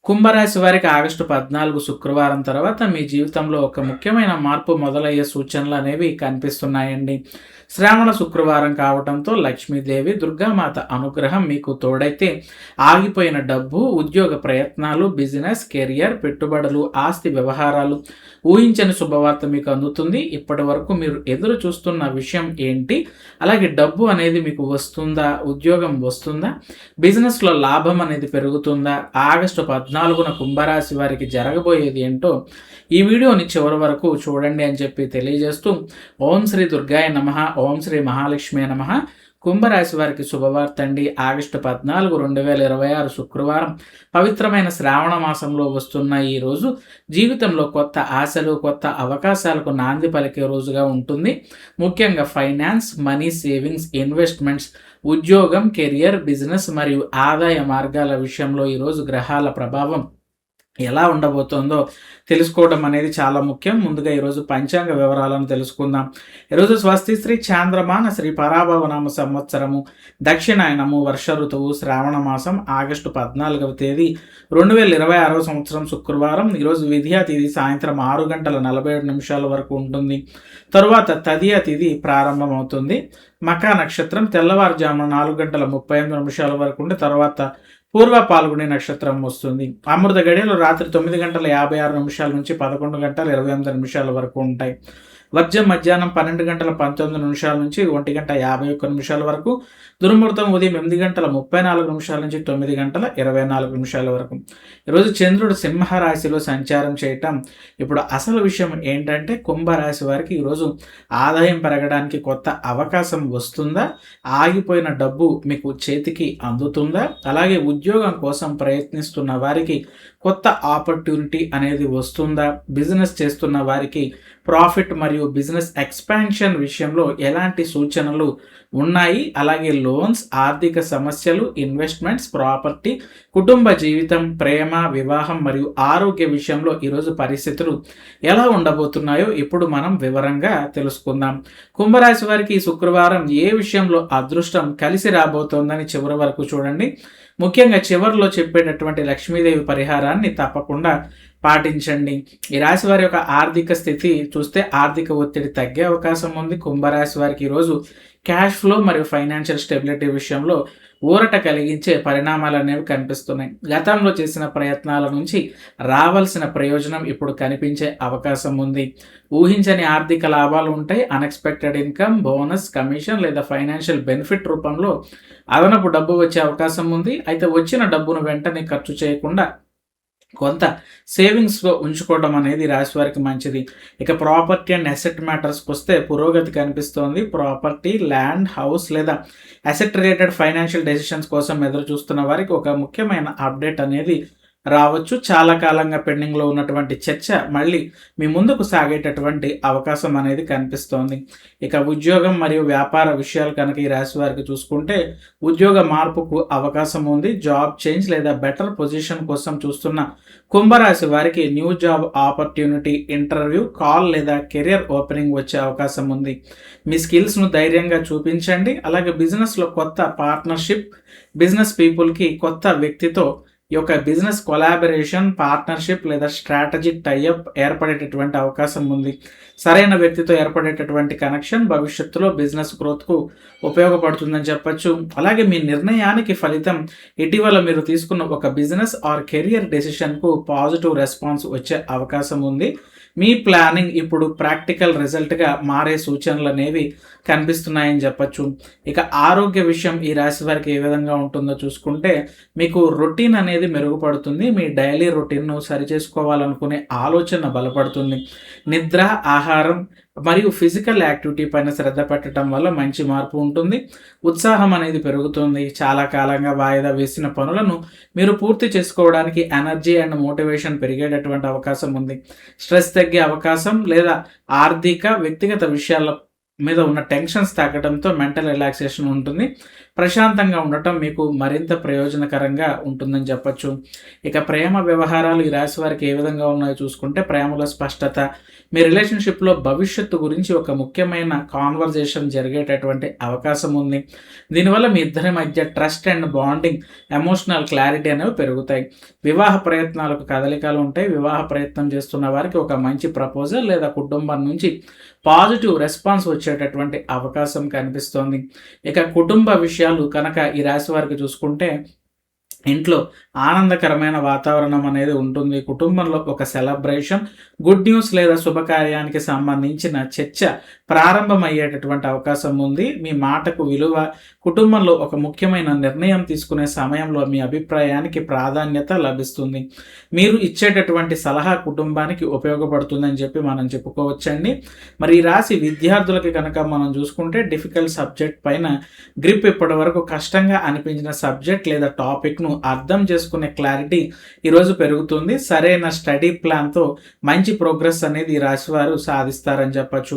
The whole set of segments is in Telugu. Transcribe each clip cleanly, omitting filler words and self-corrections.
కుంభరాశి వారికి ఆగస్టు 14 శుక్రవారం తర్వాత మీ జీవితంలో ఒక ముఖ్యమైన మార్పు మొదలయ్యే సూచనలు అనేవి కనిపిస్తున్నాయండి. శ్రావణ శుక్రవారం కావడంతో లక్ష్మీదేవి, దుర్గామాత అనుగ్రహం మీకు తోడైతే ఆగిపోయిన డబ్బు, ఉద్యోగ ప్రయత్నాలు, బిజినెస్, కెరియర్, పెట్టుబడులు, ఆస్తి వ్యవహారాలు, ఊహించని శుభవార్త మీకు అందుతుంది. ఇప్పటి వరకు మీరు ఎదురు చూస్తున్న విషయం ఏంటి? అలాగే డబ్బు అనేది మీకు వస్తుందా? ఉద్యోగం వస్తుందా? బిజినెస్లో లాభం అనేది పెరుగుతుందా? ఆగస్టు 14న కుంభరాశి వారికి జరగబోయేది ఏంటో ఈ వీడియోని చివరి వరకు చూడండి అని చెప్పి తెలియజేస్తూ, ఓం శ్రీ దుర్గాయ నమః, ఓం శ్రీ మహాలక్ష్మి నమః. కుంభరాశి వారికి శుభవార్త అండి. ఆగస్టు 14, 2026 శుక్రవారం పవిత్రమైన శ్రావణ మాసంలో వస్తున్న ఈ రోజు జీవితంలో కొత్త ఆశలు, కొత్త అవకాశాలకు నాంది పలికే రోజుగా ఉంటుంది. ముఖ్యంగా ఫైనాన్స్, మనీ, సేవింగ్స్, ఇన్వెస్ట్మెంట్స్, ఉద్యోగం, కెరియర్, బిజినెస్ మరియు ఆదాయ మార్గాల విషయంలో ఈరోజు గ్రహాల ప్రభావం ఎలా ఉండబోతోందో తెలుసుకోవడం అనేది చాలా ముఖ్యం. ముందుగా ఈరోజు పంచాంగ వివరాలను తెలుసుకుందాం. ఈరోజు స్వస్తి శ్రీ చాంద్రమాన శ్రీ పరాభవనామ సంవత్సరము, దక్షిణాయనము, వర్ష ఋతువు, శ్రావణ మాసం, ఆగస్టు 14వ తేదీ 2026 సంవత్సరం శుక్రవారం. ఈరోజు విధియా తిథి సాయంత్రం 6:47 వరకు ఉంటుంది. తరువాత తదియా తిథి ప్రారంభమవుతుంది. మకా నక్షత్రం తెల్లవారుజామున 4:35 వరకు ఉండి తర్వాత పూర్వ పాల్గొనే నక్షత్రం వస్తుంది. అమృత గడియలు రాత్రి 9:56 నుంచి 11:28 వరకు ఉంటాయి. వర్జం మధ్యాహ్నం 12:19 నుంచి 1:51 వరకు. దుర్ముహూర్తం ఉదయం 8:34 నుంచి 9:24 వరకు. ఈరోజు చంద్రుడు సింహరాశిలో సంచారం చేయటం. ఇప్పుడు అసలు విషయం ఏంటంటే కుంభరాశి వారికి ఈరోజు ఆదాయం పెరగడానికి కొత్త అవకాశం వస్తుందా? ఆగిపోయిన డబ్బు మీకు చేతికి అందుతుందా? అలాగే ఉద్యోగం కోసం ప్రయత్నిస్తున్న వారికి కొత్త ఆపర్చునిటీ అనేది వస్తుందా? బిజినెస్ చేస్తున్న వారికి ప్రాఫిట్ మరియు బిజినెస్ ఎక్స్పాన్షన్ విషయంలో ఎలాంటి సూచనలు ఉన్నాయి? అలాగే లోన్స్, ఆర్థిక సమస్యలు, ఇన్వెస్ట్మెంట్స్, ప్రాపర్టీ, కుటుంబ జీవితం, ప్రేమ, వివాహం మరియు ఆరోగ్య విషయంలో ఈరోజు పరిస్థితులు ఎలా ఉండబోతున్నాయో ఇప్పుడు మనం వివరంగా తెలుసుకుందాం. కుంభరాశి వారికి ఈ శుక్రవారం ఏ విషయంలో అదృష్టం కలిసి రాబోతోందని చివరి వరకు చూడండి. ముఖ్యంగా చివరిలో చెప్పేటటువంటి లక్ష్మీదేవి పరిహారాన్ని తప్పకుండా పాటించండి. ఈ రాశి వారి యొక్క ఆర్థిక స్థితి చూస్తే ఆర్థిక ఒత్తిడి తగ్గే అవకాశం ఉంది. కుంభరాశి వారికి ఈరోజు క్యాష్ ఫ్లో మరియు ఫైనాన్షియల్ స్టెబిలిటీ విషయంలో ఊరట కలిగించే పరిణామాలు అనేవి కనిపిస్తున్నాయి. గతంలో చేసిన ప్రయత్నాల నుంచి రావాల్సిన ప్రయోజనం ఇప్పుడు కనిపించే అవకాశం ఉంది. ఊహించని ఆర్థిక లాభాలు ఉంటాయి. అన్ఎక్స్పెక్టెడ్ ఇన్కమ్, బోనస్, కమిషన్ లేదా ఫైనాన్షియల్ బెనిఫిట్ రూపంలో అదనపు డబ్బు వచ్చే అవకాశం ఉంది. అయితే వచ్చిన డబ్బును వెంటనే ఖర్చు చేయకుండా కొంత సేవింగ్స్లో ఉంచుకోవడం అనేది రాశి వారికి మంచిది. ఇక ప్రాపర్టీ అండ్ అసెట్ మ్యాటర్స్కి వస్తే పురోగతి కనిపిస్తోంది. ప్రాపర్టీ, ల్యాండ్, హౌస్ లేదా అసెట్ రిలేటెడ్ ఫైనాన్షియల్ డెసిషన్స్ కోసం ఎదురు చూస్తున్న వారికి ఒక ముఖ్యమైన అప్డేట్ అనేది రావచ్చు. చాలా కాలంగా పెండింగ్లో ఉన్నటువంటి చర్చ మళ్ళీ మీ ముందుకు సాగేటటువంటి అవకాశం అనేది కనిపిస్తోంది. ఇక ఉద్యోగం మరియు వ్యాపార విషయాలు కనుక ఈ రాశి వారికి చూసుకుంటే ఉద్యోగ మార్పుకు అవకాశం ఉంది. జాబ్ చేంజ్ లేదా బెటర్ పొజిషన్ కోసం చూస్తున్న కుంభరాశి వారికి new job opportunity, interview call లేదా కెరియర్ ఓపెనింగ్ వచ్చే అవకాశం ఉంది. మీ స్కిల్స్ను ధైర్యంగా చూపించండి. అలాగే బిజినెస్లో కొత్త పార్ట్నర్షిప్, బిజినెస్ పీపుల్కి కొత్త వ్యక్తితో ఈ యొక్క బిజినెస్ కొలాబరేషన్, పార్ట్నర్షిప్ లేదా స్ట్రాటజిక్ టైఅప్ ఏర్పడేటటువంటి అవకాశం ఉంది. సరైన వ్యక్తితో ఏర్పడేటటువంటి కనెక్షన్ భవిష్యత్తులో బిజినెస్ గ్రోత్కు ఉపయోగపడుతుందని చెప్పచ్చు. అలాగే మీ నిర్ణయానికి ఫలితం ఇటీవల మీరు తీసుకున్న ఒక బిజినెస్ ఆర్ కెరియర్ డెసిషన్కు పాజిటివ్ రెస్పాన్స్ వచ్చే అవకాశం ఉంది. మీ ప్లానింగ్ ఇప్పుడు ప్రాక్టికల్ రిజల్ట్గా మారే సూచనలు అనేవి కనిపిస్తున్నాయని చెప్పచ్చు. ఇక ఆరోగ్య విషయం ఈ రాశి వారికి ఏ విధంగా ఉంటుందో చూసుకుంటే మీకు రొటీన్ అనేది మెరుగుపడుతుంది. మీ డైలీ రొటీన్ను సరిచేసుకోవాలనుకునే ఆలోచన బలపడుతుంది. నిద్ర, ఆహారం మరియు ఫిజికల్ యాక్టివిటీ పైన శ్రద్ధ పెట్టడం వల్ల మంచి మార్పు ఉంటుంది. ఉత్సాహం అనేది పెరుగుతుంది. చాలా కాలంగా వాయిదా వేసిన పనులను మీరు పూర్తి చేసుకోవడానికి ఎనర్జీ అండ్ మోటివేషన్ పెరిగేటటువంటి అవకాశం ఉంది. స్ట్రెస్ తగ్గే అవకాశం లేదా ఆర్థిక, వ్యక్తిగత విషయాల మీద ఉన్న టెన్షన్స్ తగ్గడంతో మెంటల్ రిలాక్సేషన్ ఉంటుంది. ప్రశాంతంగా ఉండటం మీకు మరింత ప్రయోజనకరంగా ఉంటుందని చెప్పొచ్చు. ఇక ప్రేమ వ్యవహారాలు ఈ రాశి వారికి ఏ విధంగా ఉన్నాయో చూసుకుంటే, ప్రేమలో స్పష్టత, మీ రిలేషన్షిప్లో భవిష్యత్తు గురించి ఒక ముఖ్యమైన కాన్వర్జేషన్ జరిగేటటువంటి అవకాశం ఉంది. దీనివల్ల మీ ఇద్దరి మధ్య trust and bonding, emotional clarity అనేవి పెరుగుతాయి. వివాహ ప్రయత్నాలకు కదలికలు ఉంటాయి. వివాహ ప్రయత్నం చేస్తున్న వారికి ఒక మంచి ప్రపోజల్ లేదా కుటుంబం నుంచి పాజిటివ్ రెస్పాన్స్ వచ్చేటటువంటి అవకాశం కనిపిస్తోంది. ఇక కుటుంబ విషయాలు కనుక ఈ రాశి వారికి చూసుకుంటే, ఇంట్లో ఆనందకరమైన వాతావరణం అనేది ఉంటుంది. కుటుంబంలో ఒక సెలబ్రేషన్, గుడ్ న్యూస్ లేదా శుభకార్యానికి సంబంధించిన చర్చ ప్రారంభమయ్యేటటువంటి అవకాశం ఉంది. మీ మాటకు విలువ, కుటుంబంలో ఒక ముఖ్యమైన నిర్ణయం తీసుకునే సమయంలో మీ అభిప్రాయానికి ప్రాధాన్యత లభిస్తుంది. మీరు ఇచ్చేటటువంటి సలహా కుటుంబానికి ఉపయోగపడుతుందని చెప్పి మనం చెప్పుకోవచ్చండి. మరి ఈ రాశి విద్యార్థులకి కనుక మనం చూసుకుంటే, డిఫికల్ట్ సబ్జెక్ట్ పైన గ్రిప్ ఇప్పటి వరకు కష్టంగా అనిపించిన సబ్జెక్ట్ లేదా టాపిక్ను అర్థం చేసుకునే క్లారిటీ ఈరోజు పెరుగుతుంది. సరైన స్టడీ ప్లాన్తో మంచి ప్రోగ్రెస్ అనేది ఈ రాశి వారు సాధిస్తారని చెప్పచ్చు.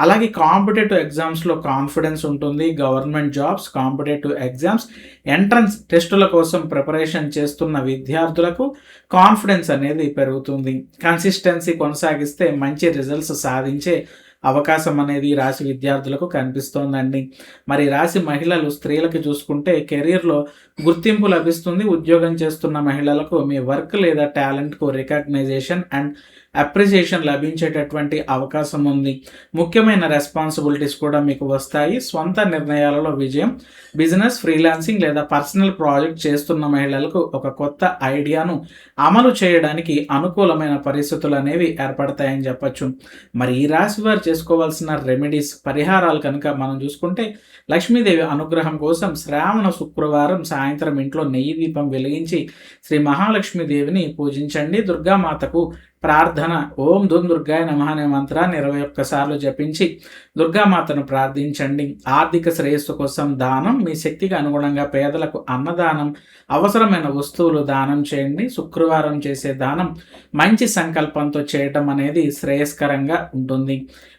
అలాగే కాంపిటేటివ్ ఎగ్జామ్స్లో కాన్ఫిడెన్స్ ఉంటుంది. Government jobs, competitive exams, entrance టెస్టుల కోసం ప్రిపరేషన్ చేస్తున్న విద్యార్థులకు కాన్ఫిడెన్స్ అనేది పెరుగుతుంది. కన్సిస్టెన్సీ కొనసాగిస్తే మంచి రిజల్ట్స్ సాధించే అవకాశం అనేది రాశి విద్యార్థులకు కనిపిస్తోందండి. మరి రాశి మహిళలు, స్త్రీలకి చూసుకుంటే కెరీర్లో గుర్తింపు లభిస్తుంది. ఉద్యోగం చేస్తున్న మహిళలకు మీ వర్క్ లేదా టాలెంట్కు రికగ్నైజేషన్ అండ్ అప్రిసియేషన్ లభించేటటువంటి అవకాశం ఉంది. ముఖ్యమైన రెస్పాన్సిబిలిటీస్ కూడా మీకు వస్తాయి. స్వంత నిర్ణయాలలో విజయం, బిజినెస్, ఫ్రీలాన్సింగ్ లేదా పర్సనల్ ప్రాజెక్ట్ చేస్తున్న మహిళలకు ఒక కొత్త ఐడియాను అమలు చేయడానికి అనుకూలమైన పరిస్థితులు అనేవి ఏర్పడతాయని చెప్పచ్చు. మరి ఈ రాశి వారు చేసుకోవాల్సిన రెమెడీస్, పరిహారాలు కనుక మనం చూసుకుంటే, లక్ష్మీదేవి అనుగ్రహం కోసం శ్రావణ శుక్రవారం సాయంత్రం ఇంట్లో నెయ్యి దీపం వెలిగించి శ్రీ మహాలక్ష్మీదేవిని పూజించండి. దుర్గామాతకు ప్రార్థన, ఓం దుం దుర్గాయ నమః అనే మంత్రాన్ని 21 సార్లు జపించి దుర్గామాతను ప్రార్థించండి. ఆర్థిక శ్రేయస్సు కోసం దానం, మీ శక్తికి అనుగుణంగా పేదలకు అన్నదానం, అవసరమైన వస్తువులు దానం చేయండి. శుక్రవారం చేసే దానం మంచి సంకల్పంతో చేయటం అనేది శ్రేయస్కరంగా ఉంటుంది.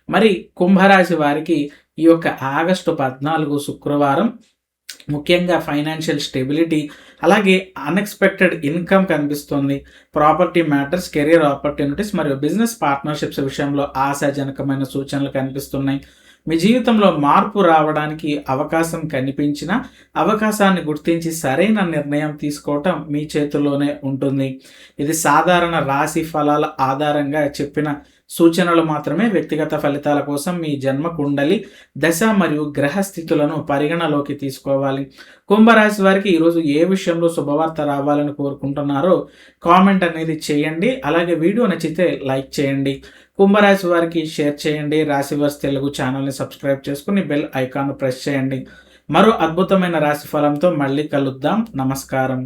మరి కుంభరాశి వారికి ఈ యొక్క ఆగస్టు 14 శుక్రవారం ముఖ్యంగా ఫైనాన్షియల్ స్టెబిలిటీ, అలాగే అన్ఎక్స్పెక్టెడ్ ఇన్కమ్ కనిపిస్తుంది. ప్రాపర్టీ మ్యాటర్స్, కెరీర్ ఆపర్చునిటీస్ మరియు బిజినెస్ పార్ట్నర్షిప్స్ విషయంలో ఆశాజనకమైన సూచనలు కనిపిస్తున్నాయి. మీ జీవితంలో మార్పు రావడానికి అవకాశం కనిపించిన అవకాశాన్ని గుర్తించి సరైన నిర్ణయం తీసుకోవటం మీ చేతుల్లోనే ఉంటుంది. ఇది సాధారణ రాశి ఫలాల ఆధారంగా చెప్పిన సూచనలు మాత్రమే. వ్యక్తిగత ఫలితాల కోసం మీ జన్మ కుండలి, దశ మరియు గ్రహస్థితులను పరిగణలోకి తీసుకోవాలి. కుంభరాశి వారికి ఈరోజు ఏ విషయంలో శుభవార్త రావాలని కోరుకుంటున్నారో కామెంట్ అనేది చేయండి. అలాగే వీడియో నచ్చితే లైక్ చేయండి. కుంభరాశి వారికి షేర్ చేయండి. రాశివర్స్ తెలుగు ఛానల్ని సబ్స్క్రైబ్ చేసుకుని బెల్ ఐకాన్ ప్రెస్ చేయండి. మరో అద్భుతమైన రాశి ఫలంతో మళ్ళీ కలుద్దాం. నమస్కారం.